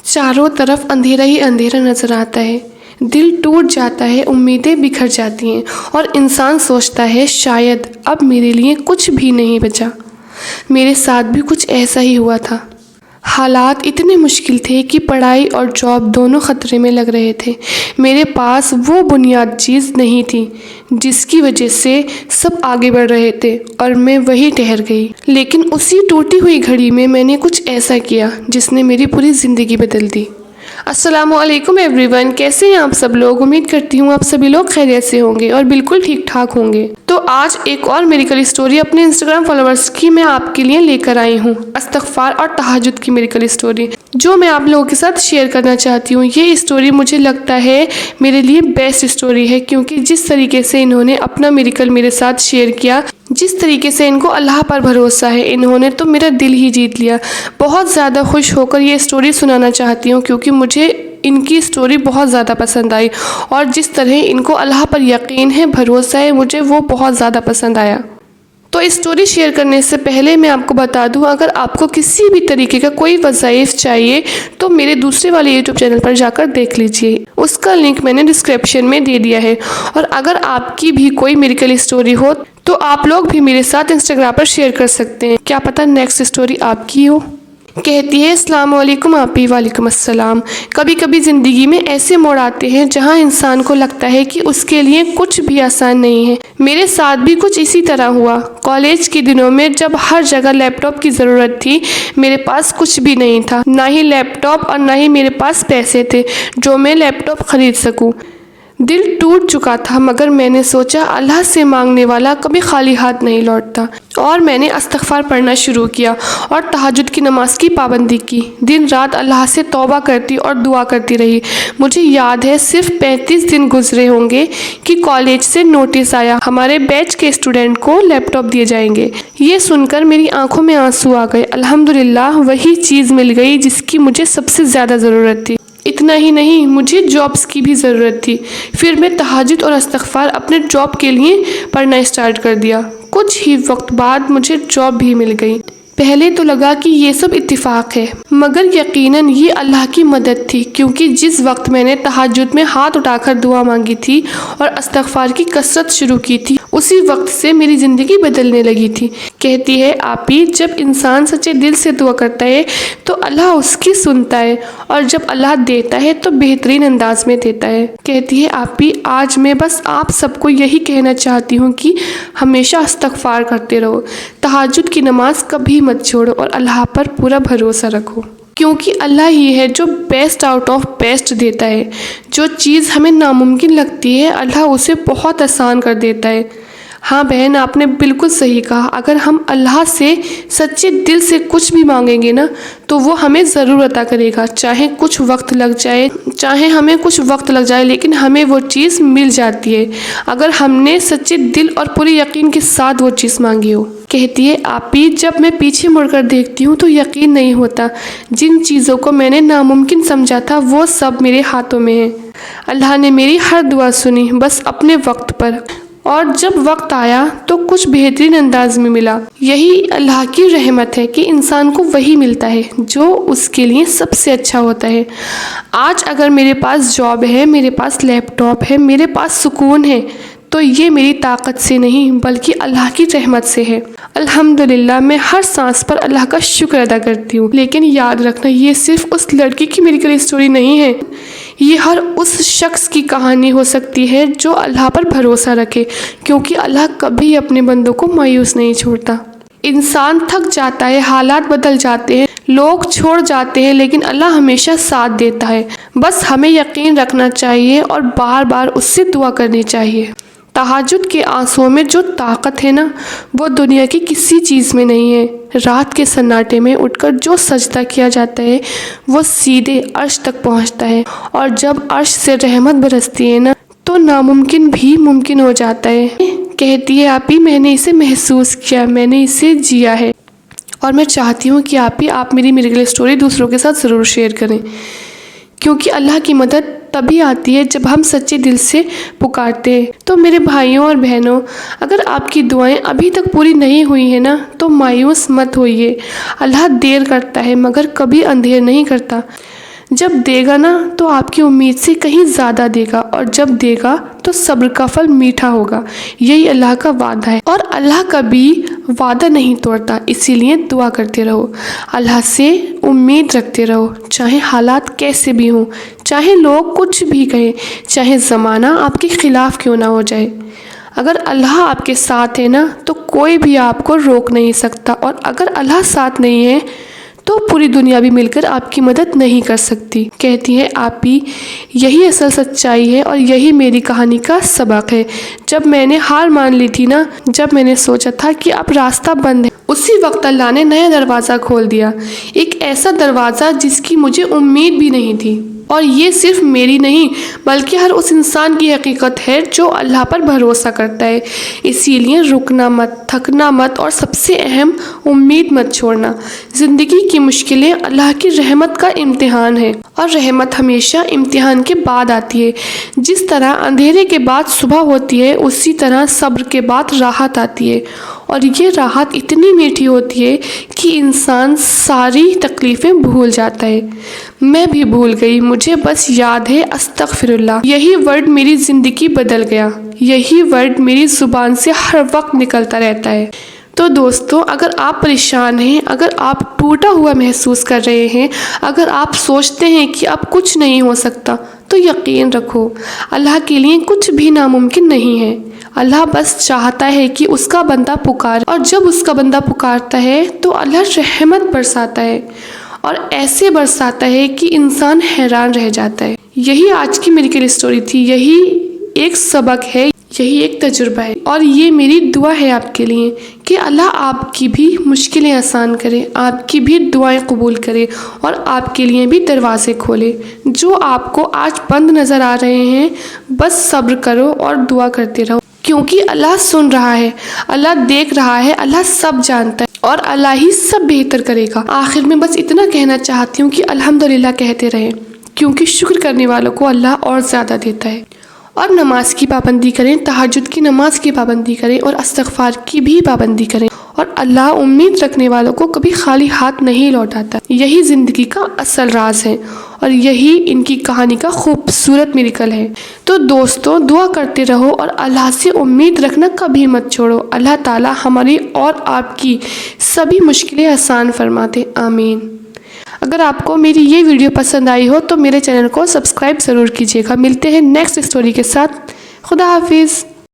चारों तरफ अंधेरा ही अंधेरा नजर आता है। दिल टूट जाता है, उम्मीदें बिखर जाती हैं और इंसान सोचता है शायद अब मेरे लिए कुछ भी नहीं बचा। मेरे साथ भी कुछ ऐसा ही हुआ था। हालात इतने मुश्किल थे कि पढ़ाई और जॉब दोनों ख़तरे में लग रहे थे। मेरे पास वो बुनियाद चीज़ नहीं थी जिसकी वजह से सब आगे बढ़ रहे थे और मैं वहीं ठहर गई। लेकिन उसी टूटी हुई घड़ी में मैंने कुछ ऐसा किया जिसने मेरी पूरी ज़िंदगी बदल दी। अस्सलामुअलैकुम एवरीवन, कैसे हैं आप सब लोग। उम्मीद करती हूँ आप सभी लोग खैरियत से होंगे और बिल्कुल ठीक ठाक होंगे। तो आज एक और मिरेकल स्टोरी अपने इंस्टाग्राम फॉलोअर्स की मैं आपके लिए लेकर आई हूँ। इस्तिग़फ़ार और तहज्जुद की मिरेकल स्टोरी जो मैं आप लोगों के साथ शेयर करना चाहती हूँ। ये स्टोरी मुझे लगता है मेरे लिए बेस्ट स्टोरी है, क्योंकि जिस तरीके से इन्होंने अपना मिरेकल मेरे साथ शेयर किया, जिस तरीके से इनको अल्लाह पर भरोसा है, इन्होंने तो मेरा दिल ही जीत लिया। बहुत ज़्यादा खुश होकर ये स्टोरी सुनाना चाहती हूँ, क्योंकि मुझे इनकी स्टोरी बहुत ज़्यादा पसंद आई और जिस तरह इनको अल्लाह पर यकीन है, भरोसा है, मुझे वो बहुत ज़्यादा पसंद आया। तो इस स्टोरी शेयर करने से पहले मैं आपको बता दूं, अगर आपको किसी भी तरीके का कोई वज़ाइफ चाहिए तो मेरे दूसरे वाले यूट्यूब चैनल पर जाकर देख लीजिए, उसका लिंक मैंने डिस्क्रिप्शन में दे दिया है। और अगर आपकी भी कोई मिरेकल स्टोरी हो तो आप लोग भी मेरे साथ इंस्टाग्राम पर शेयर कर सकते हैं, क्या पता नेक्स्ट स्टोरी आपकी हो। कहती है, अस्सलाम वालेकुम आपी। वालेकुम अस्सलाम। कभी कभी ज़िंदगी में ऐसे मोड़ आते हैं जहां इंसान को लगता है कि उसके लिए कुछ भी आसान नहीं है। मेरे साथ भी कुछ इसी तरह हुआ। कॉलेज के दिनों में जब हर जगह लैपटॉप की ज़रूरत थी, मेरे पास कुछ भी नहीं था, ना ही लैपटॉप और ना ही मेरे पास पैसे थे जो मैं लैपटॉप ख़रीद सकूँ। दिल टूट चुका था, मगर मैंने सोचा अल्लाह से मांगने वाला कभी खाली हाथ नहीं लौटता और मैंने इस्तिग़फ़ार पढ़ना शुरू किया और तहज्जुद की नमाज की पाबंदी की। दिन रात अल्लाह से तौबा करती और दुआ करती रही। मुझे याद है सिर्फ 35 दिन गुजरे होंगे कि कॉलेज से नोटिस आया, हमारे बैच के स्टूडेंट को लैपटॉप दिए जाएंगे। ये सुनकर मेरी आंखों में आंसू आ गए। अल्हम्दुलिल्लाह वही चीज़ मिल गई जिसकी मुझे सबसे ज़्यादा ज़रूरत थी। इतना ही नहीं, मुझे जॉब्स की भी ज़रूरत थी। फिर मैं तहज्जुद और इस्तिग़फ़ार अपने जॉब के लिए पढ़ना स्टार्ट कर दिया। कुछ ही वक्त बाद मुझे जॉब भी मिल गई। पहले तो लगा कि ये सब इत्तिफ़ाक़ है, मगर यकीनन ये अल्लाह की मदद थी, क्योंकि जिस वक्त मैंने तहज्जुद में हाथ उठाकर दुआ मांगी थी और इस्तिग़फ़ार की कसरत शुरू की थी, उसी वक्त से मेरी ज़िंदगी बदलने लगी थी। कहती है, आपी, जब इंसान सच्चे दिल से दुआ करता है तो अल्लाह उसकी सुनता है और जब अल्लाह देता है तो बेहतरीन अंदाज में देता है। कहती है, आपी, आज मैं बस आप सबको यही कहना चाहती हूँ कि हमेशा इस्तिग़फ़ार करते रहो, तहज्जुद की नमाज कभी मत छोड़ो और अल्लाह पर पूरा भरोसा रखो, क्योंकि अल्लाह ही है जो बेस्ट आउट ऑफ बेस्ट देता है। जो चीज़ हमें नामुमकिन लगती है, अल्लाह उसे बहुत आसान कर देता है। हाँ बहन, आपने बिल्कुल सही कहा। अगर हम अल्लाह से सच्चे दिल से कुछ भी मांगेंगे ना, तो वो हमें ज़रूर अता करेगा, चाहे कुछ वक्त लग जाए, चाहे हमें कुछ वक्त लग जाए, लेकिन हमें वो चीज़ मिल जाती है अगर हमने सच्चे दिल और पूरे यकीन के साथ वो चीज़ मांगी हो। कहती है, आपी, जब मैं पीछे मुड़कर देखती हूँ तो यकीन नहीं होता, जिन चीज़ों को मैंने नामुमकिन समझा था वो सब मेरे हाथों में है। अल्लाह ने मेरी हर दुआ सुनी, बस अपने वक्त पर, और जब वक्त आया तो कुछ बेहतरीन अंदाज में मिला। यही अल्लाह की रहमत है कि इंसान को वही मिलता है जो उसके लिए सबसे अच्छा होता है। आज अगर मेरे पास जॉब है, मेरे पास लैपटॉप है, मेरे पास सुकून है, तो ये मेरी ताकत से नहीं बल्कि अल्लाह की रहमत से है। अल्हम्दुलिल्लाह, मैं हर सांस पर अल्लाह का शुक्र अदा करती हूँ। लेकिन याद रखना, ये सिर्फ उस लड़की की मिरेकल स्टोरी नहीं है, ये हर उस शख्स की कहानी हो सकती है जो अल्लाह पर भरोसा रखे, क्योंकि अल्लाह कभी अपने बंदों को मायूस नहीं छोड़ता। इंसान थक जाता है, हालात बदल जाते हैं, लोग छोड़ जाते हैं, लेकिन अल्लाह हमेशा साथ देता है। बस हमें यकीन रखना चाहिए और बार बार उससे दुआ करनी चाहिए। तहज्जुद के आंसुओं में जो ताकत है ना, वो दुनिया की किसी चीज़ में नहीं है। रात के सन्नाटे में उठकर जो सजदा किया जाता है वो सीधे अर्श तक पहुंचता है, और जब अर्श से रहमत बरसती है ना, तो नामुमकिन भी मुमकिन हो जाता है। कहती है, आपी, मैंने इसे महसूस किया, मैंने इसे जिया है, और मैं चाहती हूँ कि आप मेरी मिरेकल स्टोरी दूसरों के साथ ज़रूर शेयर करें, क्योंकि अल्लाह की मदद तभी आती है जब हम सच्चे दिल से पुकारते हैं। तो मेरे भाइयों और बहनों, अगर आपकी दुआएं अभी तक पूरी नहीं हुई हैं ना, तो मायूस मत होइए। अल्लाह देर करता है मगर कभी अंधेर नहीं करता। جب دے گا نا تو آپ کی امید سے کہیں زیادہ دے گا، اور جب دے گا تو صبر کا پھل میٹھا ہوگا۔ یہی اللہ کا وعدہ ہے، اور اللہ کبھی وعدہ نہیں توڑتا۔ اسی لیے دعا کرتے رہو، اللہ سے امید رکھتے رہو، چاہے حالات کیسے بھی ہوں، چاہے لوگ کچھ بھی کہیں، چاہے زمانہ آپ کے خلاف کیوں نہ ہو جائے۔ اگر اللہ آپ کے ساتھ ہے نا تو کوئی بھی آپ کو روک نہیں سکتا، اور اگر اللہ ساتھ نہیں ہے تو پوری دنیا بھی مل کر آپ کی مدد نہیں کر سکتی۔ کہتی ہے آپ بھی، یہی اصل سچائی ہے اور یہی میری کہانی کا سبق ہے۔ جب میں نے ہار مان لی تھی نا، جب میں نے سوچا تھا کہ اب راستہ بند ہے، اسی وقت اللہ نے نیا دروازہ کھول دیا، ایک ایسا دروازہ جس کی مجھے امید بھی نہیں تھی۔ اور یہ صرف میری نہیں بلکہ ہر اس انسان کی حقیقت ہے جو اللہ پر بھروسہ کرتا ہے۔ اسی لیے رکنا مت، تھکنا مت، اور سب سے اہم، امید مت چھوڑنا۔ زندگی کی مشکلیں اللہ کی رحمت کا امتحان ہے، اور رحمت ہمیشہ امتحان کے بعد آتی ہے۔ جس طرح اندھیرے کے بعد صبح ہوتی ہے، اسی طرح صبر کے بعد راحت آتی ہے، اور یہ راحت اتنی میٹھی ہوتی ہے کہ انسان ساری تکلیفیں بھول جاتا ہے۔ میں بھی بھول گئی، مجھے بس یاد ہے استغفر اللہ، یہی ورڈ میری زندگی بدل گیا، یہی ورڈ میری زبان سے ہر وقت نکلتا رہتا ہے۔ تو دوستو، اگر آپ پریشان ہیں، اگر آپ ٹوٹا ہوا محسوس کر رہے ہیں، اگر آپ سوچتے ہیں کہ اب کچھ نہیں ہو سکتا، تو یقین رکھو، اللہ کے لیے کچھ بھی ناممکن نہیں ہے۔ اللہ بس چاہتا ہے کہ اس کا بندہ پکارے، اور جب اس کا بندہ پکارتا ہے تو اللہ رحمت برساتا ہے، اور ایسے برساتا ہے کہ انسان حیران رہ جاتا ہے۔ یہی آج کی میری اسٹوری تھی، یہی ایک سبق ہے، یہی ایک تجربہ ہے، اور یہ میری دعا ہے آپ کے لیے کہ اللہ آپ کی بھی مشکلیں آسان کرے، آپ کی بھی دعائیں قبول کرے، اور آپ کے لیے بھی دروازے کھولے۔ جو آپ کو آج بند نظر آ رہے ہیں، بس صبر کرو اور دعا کرتے رہو، کیونکہ اللہ سن رہا ہے، اللہ دیکھ رہا ہے، اللہ سب جانتا ہے، اور اللہ ہی سب بہتر کرے گا۔ آخر میں بس اتنا کہنا چاہتی ہوں کہ الحمدللہ کہتے رہیں، کیونکہ شکر کرنے والوں کو اللہ اور زیادہ دیتا ہے۔ اور نماز کی پابندی کریں، تہجد کی نماز کی پابندی کریں، اور استغفار کی بھی پابندی کریں، اور اللہ امید رکھنے والوں کو کبھی خالی ہاتھ نہیں لوٹاتا۔ یہی زندگی کا اصل راز ہے، اور یہی ان کی کہانی کا خوبصورت میریکل ہے۔ تو دوستو، دعا کرتے رہو اور اللہ سے امید رکھنا کبھی مت چھوڑو۔ اللہ تعالی ہماری اور آپ کی سبھی مشکلیں آسان فرماتے، آمین۔ اگر آپ کو میری یہ ویڈیو پسند آئی ہو تو میرے چینل کو سبسکرائب ضرور کیجیے گا۔ ملتے ہیں نیکسٹ اسٹوری کے ساتھ۔ خدا حافظ۔